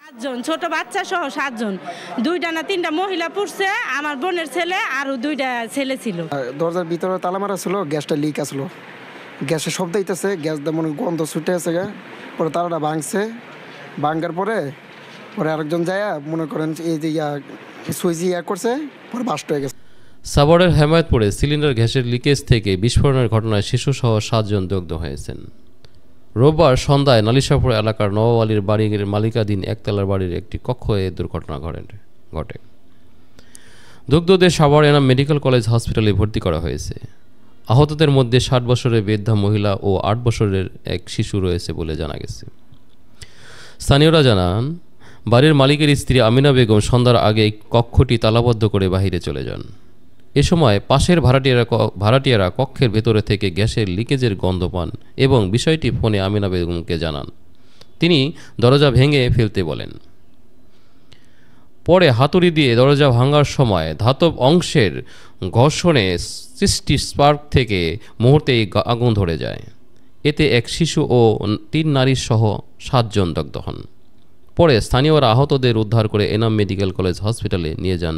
7 জন, ছোট বাচ্চা সহ 7 জন, 2টা না 3টা মহিলা পড়ছে, আমার বোনের ছেলে আর 2টা ছেলে ছিল। দরজার ভিতরে তালা মারা ছিল, গ্যাসটা লিক আসলো, গ্যাসের শব্দ হইতেছে, গ্যাস মনে গন্ধ ছুটে আছে, পরে তালাটা ভাঙছে, ভাঙার পরে আরেকজন যায় মনে করেন এই যে সুইচ করছে, পরে বাস্ট হয়ে গেছে। সাভারের হেমায়েতপুরে সিলিন্ডার গ্যাসের লিকেজ থেকে বিস্ফোরণের ঘটনায় শিশুসহ 7 জন দগ্ধ হয়েছেন। রোববার সন্ধ্যায় নালিশাপুর এলাকার নবাব আলীর বাড়ির মালিকাধীন একতলার বাড়ির একটি কক্ষে এ দুর্ঘটনা ঘটে। দগ্ধদের সাভার এনাম মেডিকেল কলেজ হসপিটালে ভর্তি করা হয়েছে। আহতদের মধ্যে 60 বছরের বৃদ্ধা মহিলা ও 8 বছরের এক শিশু রয়েছে বলে জানা গেছে। স্থানীয়রা জানান, বাড়ির মালিকের স্ত্রী আমিনা বেগম সন্ধ্যার আগে কক্ষটি তালাবদ্ধ করে বাহিরে চলে যান। এ সময় পাশের ভাড়াটিয়ারা কক্ষের ভেতরে থেকে গ্যাসের লিকেজের গন্ধ পান এবং বিষয়টি ফোনে আমিনা বেগমকে জানান। তিনি দরজা ভেঙে ফেলতে বলেন। পরে হাতুড়ি দিয়ে দরজা ভাঙার সময় ধাতব অংশের ঘর্ষণে সৃষ্টি স্পার্ক থেকে মুহূর্তেই আগুন ধরে যায়। এতে এক শিশু ও 3 নারী সহ 7 জন দগ্ধ হন। পরে স্থানীয়রা আহতদের উদ্ধার করে এনাম মেডিকেল কলেজ হসপিটালে নিয়ে যান।